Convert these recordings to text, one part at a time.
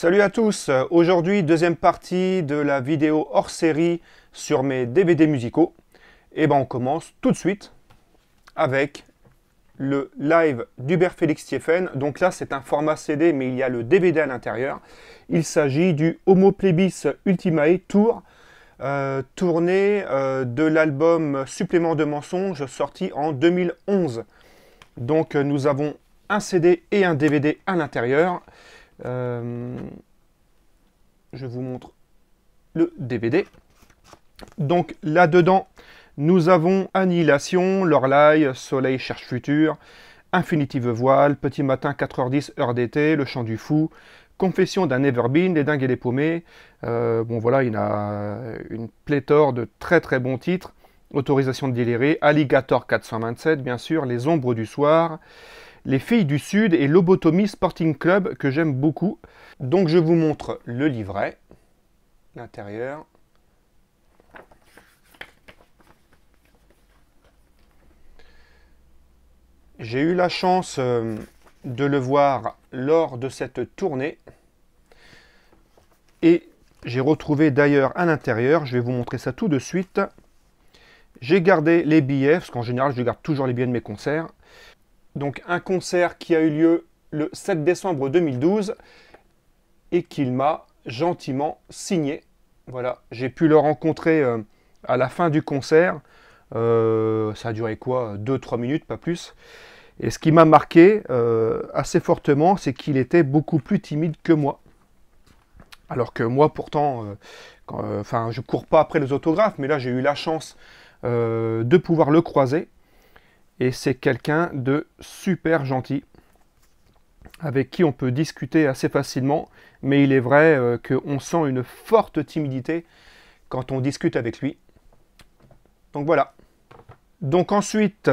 Salut à tous, aujourd'hui deuxième partie de la vidéo hors série sur mes DVD musicaux. Et ben on commence tout de suite avec le live d'Hubert Félix Thiéphane. Donc là c'est un format CD mais il y a le DVD à l'intérieur. Il s'agit du Homo Plebis Ultimae Tour, tournée de l'album Supplément de mensonges sorti en 2011. Donc nous avons un CD et un DVD à l'intérieur. Je vous montre le DVD. Donc là-dedans, nous avons Annihilation, Lorelai, Soleil cherche futur, Infinitive Voile, Petit matin 4h10, heure d'été, Le chant du fou, Confession d'un Neverbeen, Les dingues et les paumés. Bon voilà, il y a une pléthore de très bons titres. Autorisation de délirer, Alligator 427, bien sûr, Les ombres du soir, Les filles du Sud et Lobotomie Sporting Club, que j'aime beaucoup. Donc je vous montre le livret, l'intérieur. J'ai eu la chance de le voir lors de cette tournée. Et j'ai retrouvé d'ailleurs à l'intérieur, je vais vous montrer ça tout de suite. J'ai gardé les billets, parce qu'en général je garde toujours les billets de mes concerts. Donc un concert qui a eu lieu le 7 décembre 2012 et qu'il m'a gentiment signé. Voilà, j'ai pu le rencontrer à la fin du concert. Ça a duré quoi, 2-3 minutes, pas plus. Et ce qui m'a marqué assez fortement, c'est qu'il était beaucoup plus timide que moi. Alors que moi, pourtant, je cours pas après les autographes, mais là, j'ai eu la chance de pouvoir le croiser. Et c'est quelqu'un de super gentil, avec qui on peut discuter assez facilement. Mais il est vrai qu'on sent une forte timidité quand on discute avec lui. Donc voilà. Donc ensuite,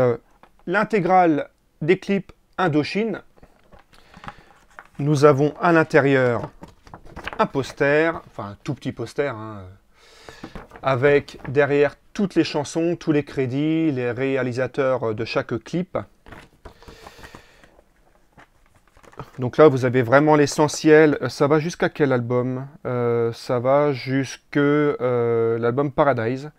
l'intégrale des clips Indochine. Nous avons à l'intérieur un poster, enfin un tout petit poster, hein, avec derrière toutes les chansons, tous les crédits, les réalisateurs de chaque clip. Donc là, vous avez vraiment l'essentiel. Ça va jusqu'à quel album? Ça va jusque l'album Paradise.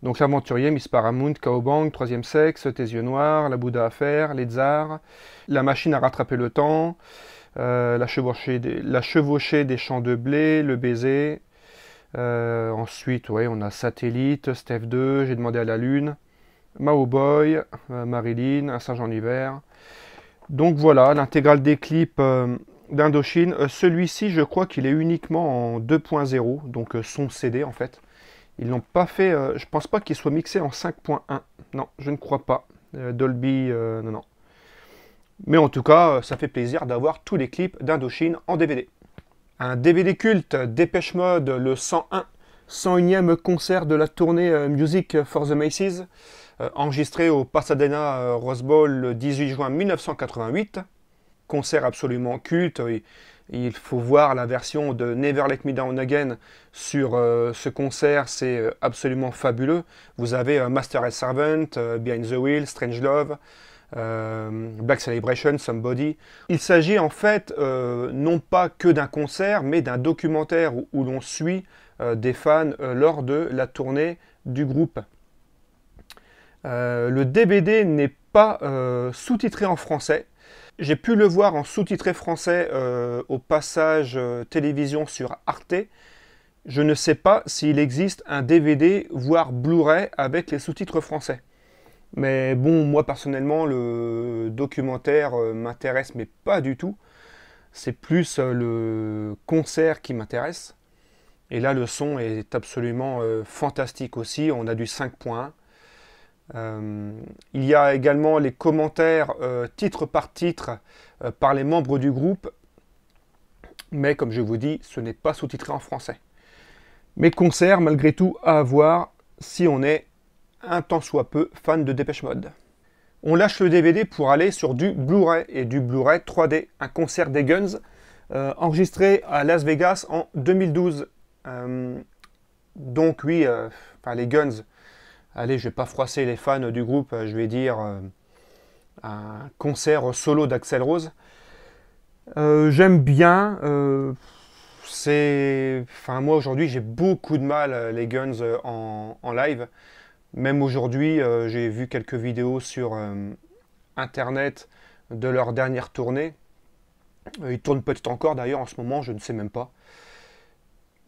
Donc l'aventurier, Miss Paramount, Cowbang, Troisième Sexe, Tes yeux noirs, La Bouddha Affaire, Les Tsars, La machine à rattraper le temps, la chevauchée des champs de blé, Le baiser. Ensuite, ouais, on a Satellite, Steph 2, J'ai demandé à la lune, Mao Boy, Marilyn, Un singe en hiver. Donc voilà, l'intégrale des clips d'Indochine. Celui-ci, je crois qu'il est uniquement en 2.0, donc son CD en fait. Ils n'ont pas fait, je pense pas qu'il soit mixé en 5.1. Non, je ne crois pas. Dolby, non. Mais en tout cas, ça fait plaisir d'avoir tous les clips d'Indochine en DVD. Un DVD culte, Dépêche Mode, le 101, 101e concert de la tournée Music for the Macy's, enregistré au Pasadena Rose Bowl le 18 juin 1988. Concert absolument culte. Il faut voir la version de Never Let Me Down Again sur ce concert, c'est absolument fabuleux. Vous avez Master and Servant, Behind the Wheel, Strange Love, Black Celebration, Somebody. Il s'agit en fait non pas que d'un concert, mais d'un documentaire où l'on suit des fans lors de la tournée du groupe. Le DVD n'est pas sous-titré en français. J'ai pu le voir en sous-titré français au passage télévision sur Arte. Je ne sais pas s'il existe un DVD, voire Blu-ray, avec les sous-titres français. Mais bon, moi personnellement, le documentaire m'intéresse, mais pas du tout. C'est plus le concert qui m'intéresse. Et là, le son est absolument fantastique aussi. On a du 5.1. Il y a également les commentaires titre par titre par les membres du groupe, mais comme je vous dis, ce n'est pas sous-titré en français. Mais concert malgré tout à voir si on est un tant soit peu fan de Dépêche Mode. On lâche le DVD pour aller sur du Blu-ray, et du Blu-ray 3D, un concert des Guns enregistré à Las Vegas en 2012. Donc oui, les Guns. Allez, je vais pas froisser les fans du groupe, je vais dire un concert solo d'Axl Rose. J'aime bien, Enfin, moi aujourd'hui j'ai beaucoup de mal les Guns en live. Même aujourd'hui, j'ai vu quelques vidéos sur internet de leur dernière tournée. Ils tournent peut-être encore d'ailleurs en ce moment, je ne sais même pas.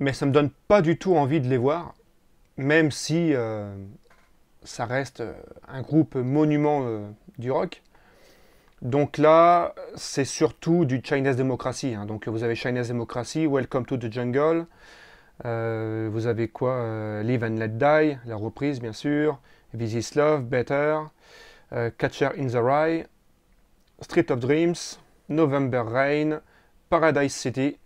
Mais ça me donne pas du tout envie de les voir, même si ça reste un groupe monument du rock. Donc là, c'est surtout du Chinese Democracy, hein. Donc vous avez Chinese Democracy, Welcome to the Jungle. Vous avez quoi Live and Let Die, la reprise bien sûr. This is Love, Better. Catcher in the Rye. Street of Dreams. November Rain. Paradise City.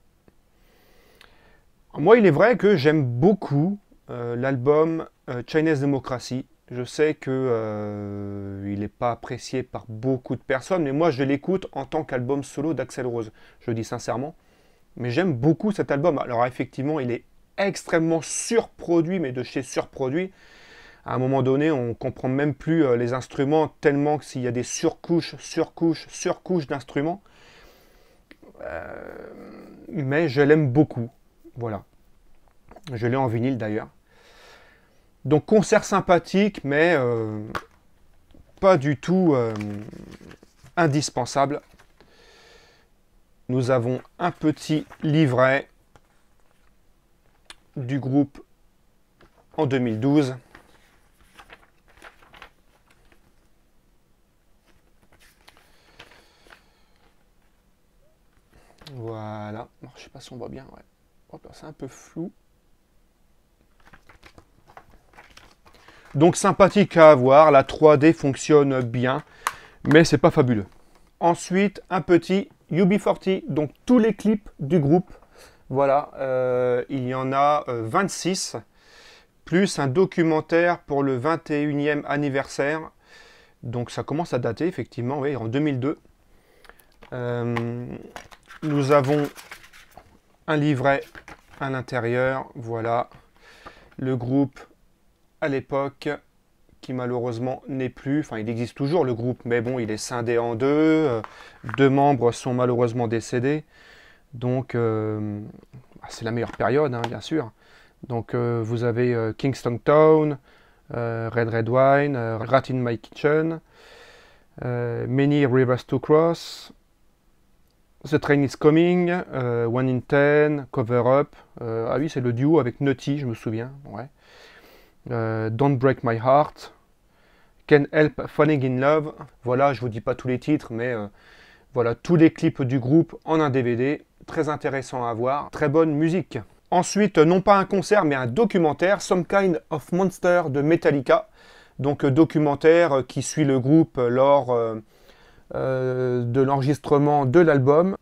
Moi, il est vrai que j'aime beaucoup l'album Chinese Democracy. Je sais que il n'est pas apprécié par beaucoup de personnes, mais moi je l'écoute en tant qu'album solo d'Axl Rose. Je le dis sincèrement. Mais j'aime beaucoup cet album. Alors effectivement, il est extrêmement surproduit, mais de chez surproduit. À un moment donné, on ne comprend même plus les instruments, tellement que s'il y a des surcouches, surcouches, surcouches d'instruments. Mais je l'aime beaucoup. Voilà. Je l'ai en vinyle d'ailleurs. Donc concert sympathique, mais pas du tout indispensable. Nous avons un petit livret du groupe en 2012. Voilà. Alors, je ne sais pas si on voit bien. Ouais. Hop, c'est un peu flou. Donc sympathique à avoir. La 3D fonctionne bien, mais c'est pas fabuleux. Ensuite, un petit UB40. Donc tous les clips du groupe. Voilà. Il y en a 26. Plus un documentaire pour le 21e anniversaire. Donc ça commence à dater, effectivement, oui, en 2002. Nous avons un livret à l'intérieur, voilà, le groupe à l'époque, qui malheureusement n'est plus, enfin il existe toujours le groupe, mais bon, il est scindé en deux, deux membres sont malheureusement décédés, donc c'est la meilleure période, hein, bien sûr. Donc vous avez Kingston Town, Red Wine, Rat in My Kitchen, Many Rivers to Cross, The Train is Coming, One in Ten, Cover Up. Ah oui, c'est le duo avec Nutty, je me souviens. Ouais. Don't Break My Heart, Can't Help Falling in Love. Voilà, je vous dis pas tous les titres, mais voilà, tous les clips du groupe en un DVD. Très intéressant à voir. Très bonne musique. Ensuite, non pas un concert, mais un documentaire, Some Kind of Monster de Metallica. Donc, documentaire qui suit le groupe lors de l'enregistrement de l'album.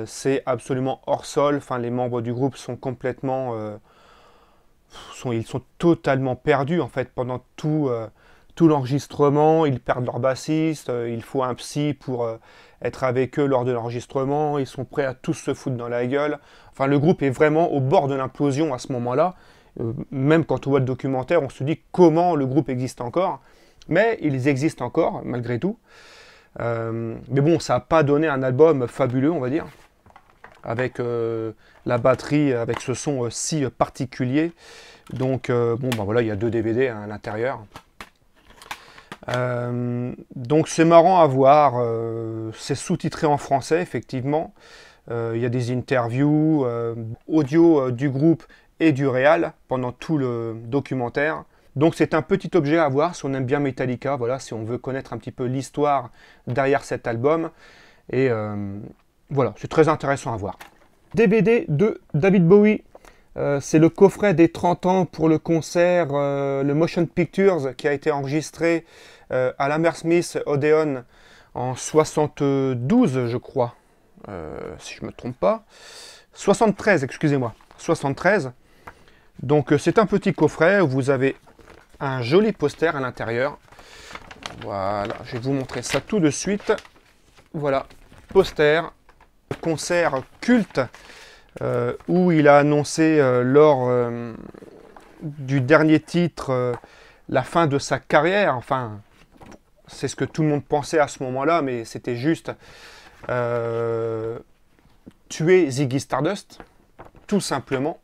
C'est absolument hors sol. Enfin, les membres du groupe sont complètement... ils sont totalement perdus, en fait, pendant tout l'enregistrement. Ils perdent leur bassiste. Il faut un psy pour être avec eux lors de l'enregistrement. Ils sont prêts à tous se foutre dans la gueule. Enfin, le groupe est vraiment au bord de l'implosion à ce moment-là. Même quand on voit le documentaire, on se dit comment le groupe existe encore. Mais ils existent encore, malgré tout. Mais bon, ça n'a pas donné un album fabuleux, on va dire. Avec la batterie, avec ce son si particulier. Donc, bon, ben voilà, il y a 2 DVD à l'intérieur. Donc, c'est marrant à voir. C'est sous-titré en français, effectivement. Il y a des interviews audio du groupe et du réal pendant tout le documentaire. Donc c'est un petit objet à voir si on aime bien Metallica, voilà, si on veut connaître un petit peu l'histoire derrière cet album. Et voilà, c'est très intéressant à voir. DVD de David Bowie, c'est le coffret des 30 ans pour le concert, le Motion Pictures, qui a été enregistré à l'Hammersmith Odeon en 72, je crois, si je ne me trompe pas. 73, excusez-moi, 73. Donc c'est un petit coffret où vous avez un joli poster à l'intérieur. Voilà, je vais vous montrer ça tout de suite. Voilà, poster, concert culte où il a annoncé lors du dernier titre la fin de sa carrière. Enfin, c'est ce que tout le monde pensait à ce moment-là, mais c'était juste tuer Ziggy Stardust. tout simplement.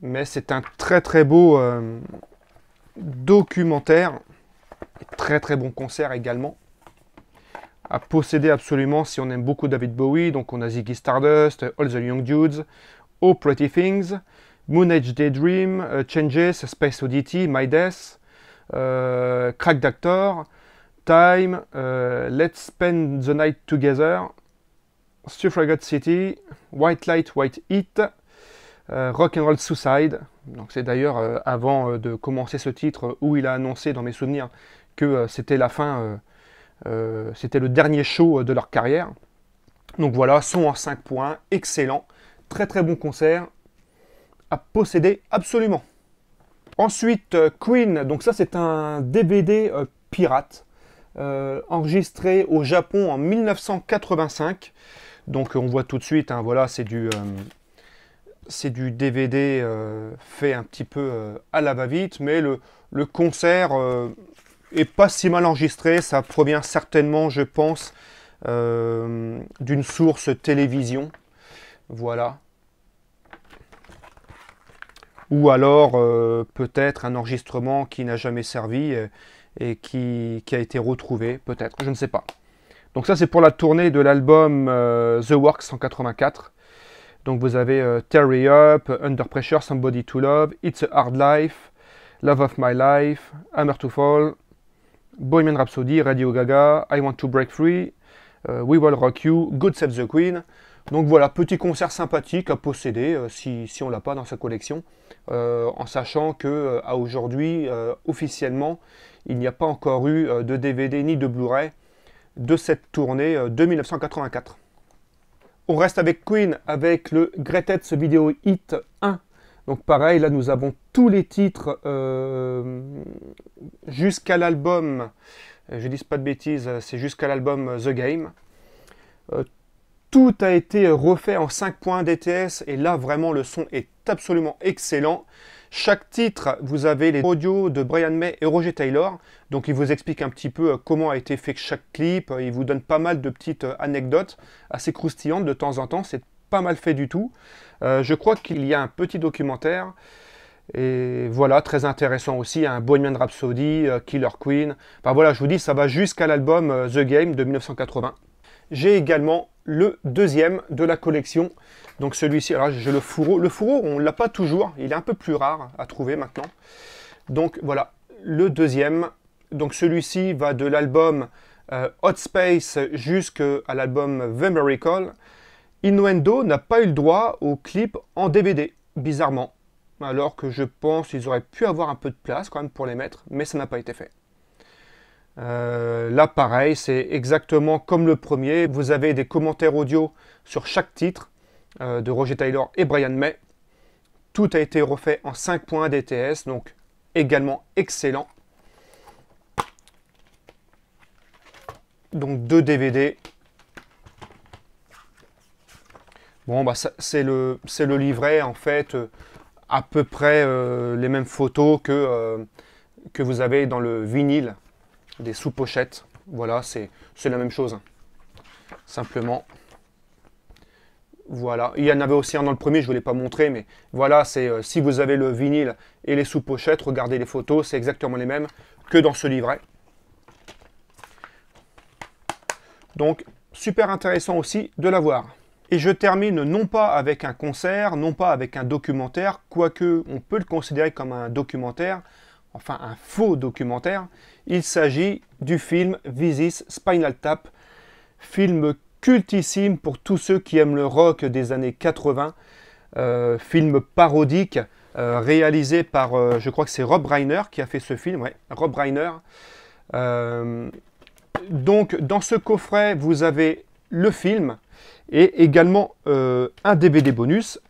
Mais c'est un très très beau documentaire, et très très bon concert également. À posséder absolument si on aime beaucoup David Bowie. Donc on a Ziggy Stardust, All the Young Dudes, Oh Pretty Things, Moon Age Daydream, Changes, Space Oddity, My Death, Crack Doctor, Time, Let's Spend the Night Together, Suffragette City, White Light, White Heat, Rock and Roll Suicide. Donc c'est d'ailleurs avant de commencer ce titre où il a annoncé dans mes souvenirs que c'était la fin, c'était le dernier show de leur carrière. Donc voilà, son en 5 points, excellent, très très bon concert, à posséder absolument. Ensuite, Queen, donc ça c'est un DVD pirate, enregistré au Japon en 1985. Donc on voit tout de suite, hein, voilà, c'est du DVD fait un petit peu à la va-vite, mais le concert est pas si mal enregistré. Ça provient certainement, je pense, d'une source télévision. Voilà. Ou alors peut-être un enregistrement qui n'a jamais servi et qui a été retrouvé, peut-être, je ne sais pas. Donc ça c'est pour la tournée de l'album The Works en 84. Donc vous avez Tear Me Up, Under Pressure, Somebody to Love, It's a Hard Life, Love of My Life, Hammer to Fall, Bohemian Rhapsody, Radio Gaga, I Want to Break Free, We Will Rock You, God Save the Queen. Donc voilà, petit concert sympathique à posséder si on ne l'a pas dans sa collection, en sachant qu'à aujourd'hui, officiellement, il n'y a pas encore eu de DVD ni de Blu-ray de cette tournée de 1984. On reste avec Queen, avec le Greatest Video Hit 1. Donc pareil, là nous avons tous les titres jusqu'à l'album, je dis pas de bêtises, c'est jusqu'à l'album The Game. Tout a été refait en 5 points DTS et là vraiment le son est absolument excellent. Chaque titre, vous avez les audios de Brian May et Roger Taylor. Donc il vous explique un petit peu comment a été fait chaque clip. Il vous donne pas mal de petites anecdotes assez croustillantes de temps en temps. C'est pas mal fait du tout. Je crois qu'il y a un petit documentaire. Et voilà, très intéressant aussi. Un Bohemian Rhapsody, Killer Queen. Enfin voilà, je vous dis, ça va jusqu'à l'album The Game de 1980. J'ai également le deuxième de la collection. Donc celui-ci, alors j'ai le fourreau. Le fourreau, on ne l'a pas toujours. Il est un peu plus rare à trouver maintenant. Donc voilà, le deuxième. Donc celui-ci va de l'album Hot Space jusqu'à l'album The Miracle. Innuendo n'a pas eu le droit au clip en DVD, bizarrement. Alors que je pense qu'ils auraient pu avoir un peu de place quand même pour les mettre, mais ça n'a pas été fait. Là pareil, c'est exactement comme le premier. Vous avez des commentaires audio sur chaque titre de Roger Taylor et Brian May. Tout a été refait en 5 points DTS, donc également excellent. Donc 2 DVD. Bon, bah c'est le livret en fait, à peu près les mêmes photos que vous avez dans le vinyle des sous-pochettes. Voilà, c'est la même chose, hein. Simplement. Voilà, il y en avait aussi un dans le premier, je ne vous l'ai pas montré, mais voilà, c'est si vous avez le vinyle et les sous-pochettes, regardez les photos, c'est exactement les mêmes que dans ce livret. Donc, super intéressant aussi de l'avoir. Et je termine non pas avec un concert, non pas avec un documentaire, quoique on peut le considérer comme un documentaire, enfin un faux documentaire. Il s'agit du film This Is Spinal Tap, film cultissime pour tous ceux qui aiment le rock des années 80, film parodique, réalisé par, je crois que c'est Rob Reiner qui a fait ce film, ouais, Rob Reiner. Donc dans ce coffret, vous avez le film et également un DVD bonus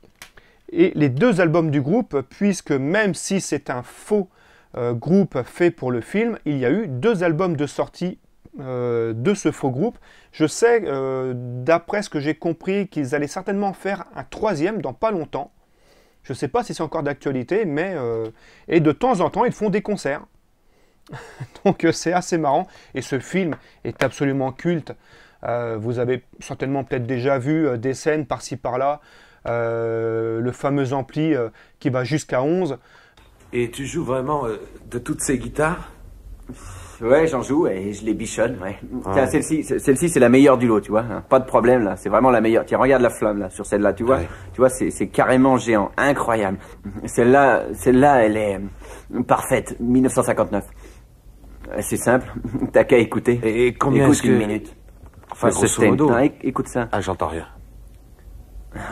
et les 2 albums du groupe, puisque même si c'est un faux groupe fait pour le film, il y a eu 2 albums de sortie de ce faux groupe. Je sais, d'après ce que j'ai compris, qu'ils allaient certainement faire un 3e dans pas longtemps. Je ne sais pas si c'est encore d'actualité, mais et de temps en temps, ils font des concerts. Donc c'est assez marrant. Et ce film est absolument culte. Vous avez certainement peut-être déjà vu des scènes par-ci par-là. le fameux ampli qui va jusqu'à 11. Et tu joues vraiment de toutes ces guitares? Ouais, j'en joue et je les bichonne, ouais. Tiens, celle-ci, c'est la meilleure du lot, tu vois. Hein. Pas de problème, là. C'est vraiment la meilleure. Tiens, regarde la flamme, là, sur celle-là, tu vois. Ouais. Tu vois, c'est carrément géant. Incroyable. Celle-là, elle est parfaite. 1959. C'est simple. T'as qu'à écouter. Et combien écoute une minute. Enfin, grosso modo. Non, écoute ça. Ah, j'entends rien.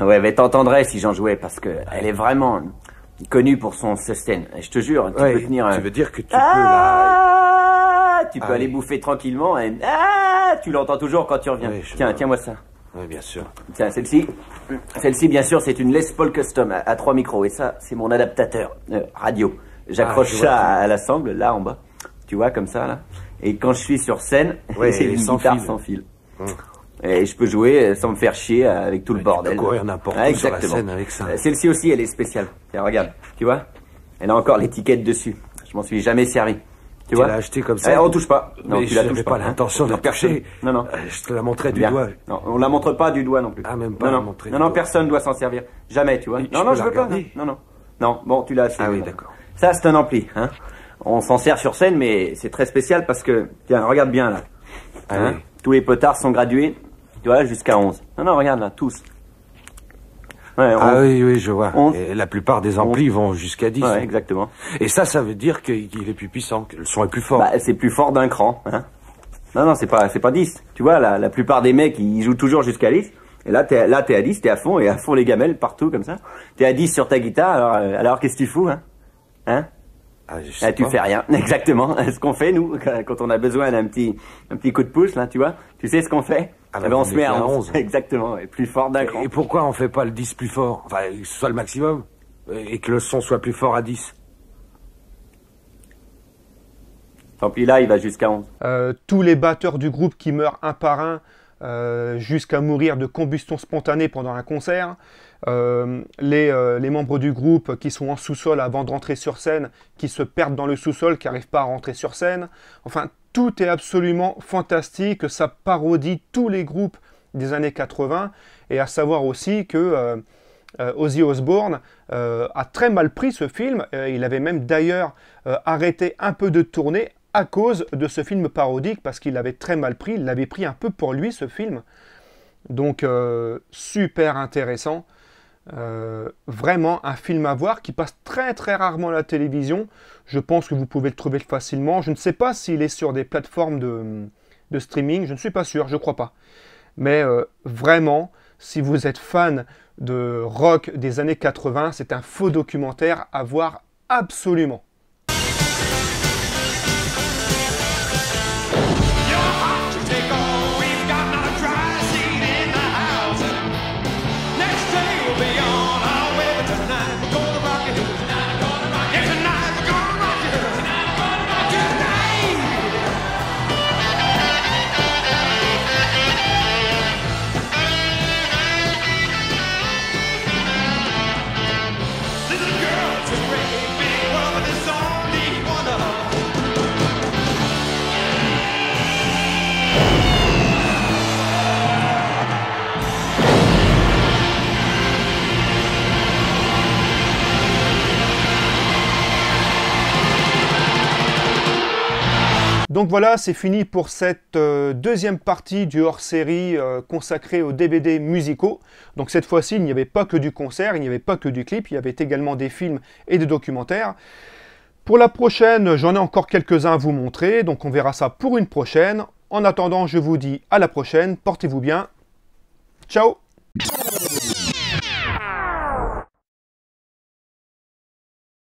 Ouais, mais t'entendrais si j'en jouais parce que elle est vraiment connue pour son sustain. Et je te jure, tu peux tenir... Tu veux dire que tu peux la... Tu peux aller bouffer tranquillement et tu l'entends toujours quand tu reviens. Oui, tiens-moi ça. Oui, bien sûr. Tiens, celle-ci, bien sûr, c'est une Les Paul Custom à 3 micros. Et ça, c'est mon adaptateur radio. J'accroche ça à la sangle, là, en bas. Tu vois, comme ça, là. Et quand je suis sur scène, c'est une guitare sans fil. Et je peux jouer sans me faire chier avec tout le bordel. Tu peux courir n'importe où sur la scène avec ça. Celle-ci aussi, elle est spéciale. Tiens, regarde. Tu vois, elle a encore l'étiquette dessus. Je m'en suis jamais servi. Tu vois, l'as acheté comme ça. On touche pas. Non, mais tu la touches pas. L'intention de la toucher. Non. Je te la montrais du doigt. Non, on la montre pas du doigt non plus. Ah, même pas. Non, personne doit s'en servir. Jamais, tu vois. Non, je veux pas. Non. Bon, tu l'as assez. Ah oui, d'accord. Ça, c'est un ampli, hein. On s'en sert sur scène, mais c'est très spécial parce que, tiens, regarde bien là. Hein, oui. Tous les potards sont gradués, tu vois, jusqu'à 11. Non, regarde là, tous. Ouais, oui, je vois. Et la plupart des amplis vont jusqu'à 10. Ouais, exactement. Et ça veut dire qu'il est plus puissant, que le son est plus fort. Bah, c'est plus fort d'un cran, hein. Non, c'est pas 10. Tu vois, la plupart des mecs, ils jouent toujours jusqu'à 10. Et là, t'es à 10, t'es à fond, et à fond les gamelles, partout, comme ça. T'es à 10 sur ta guitare, alors qu'est-ce que tu fous, hein? Tu fais rien, exactement. Ce qu'on fait, nous, quand on a besoin d'un petit coup de pouce, là, tu vois. Tu sais ce qu'on fait? On se met à 11. Exactement, et plus fort d'un cran. Et pourquoi on fait pas le 10 plus fort? Enfin, que ce soit le maximum, et que le son soit plus fort à 10. Tant pis, là, il va jusqu'à 11. Tous les batteurs du groupe qui meurent un par un, jusqu'à mourir de combustion spontanée pendant un concert. Les membres du groupe qui sont en sous-sol avant de rentrer sur scène, qui se perdent dans le sous-sol, qui n'arrivent pas à rentrer sur scène. Enfin, tout est absolument fantastique. Ça parodie tous les groupes des années 80. Et à savoir aussi que Ozzy Osbourne a très mal pris ce film. Il avait même d'ailleurs arrêté un peu de tourner à cause de ce film parodique, parce qu'il l'avait très mal pris. Il l'avait pris un peu pour lui, ce film. Donc, super intéressant. Vraiment un film à voir qui passe très très rarement à la télévision. Je pense que vous pouvez le trouver facilement. Je ne sais pas s'il est sur des plateformes de streaming. Je ne suis pas sûr, je crois pas. Mais vraiment, si vous êtes fan de rock des années 80, c'est un faux documentaire à voir absolument. Donc voilà, c'est fini pour cette deuxième partie du hors-série consacrée aux DVD musicaux. Donc cette fois-ci, il n'y avait pas que du concert, il n'y avait pas que du clip, il y avait également des films et des documentaires. Pour la prochaine, j'en ai encore quelques-uns à vous montrer, donc on verra ça pour une prochaine. En attendant, je vous dis à la prochaine, portez-vous bien. Ciao!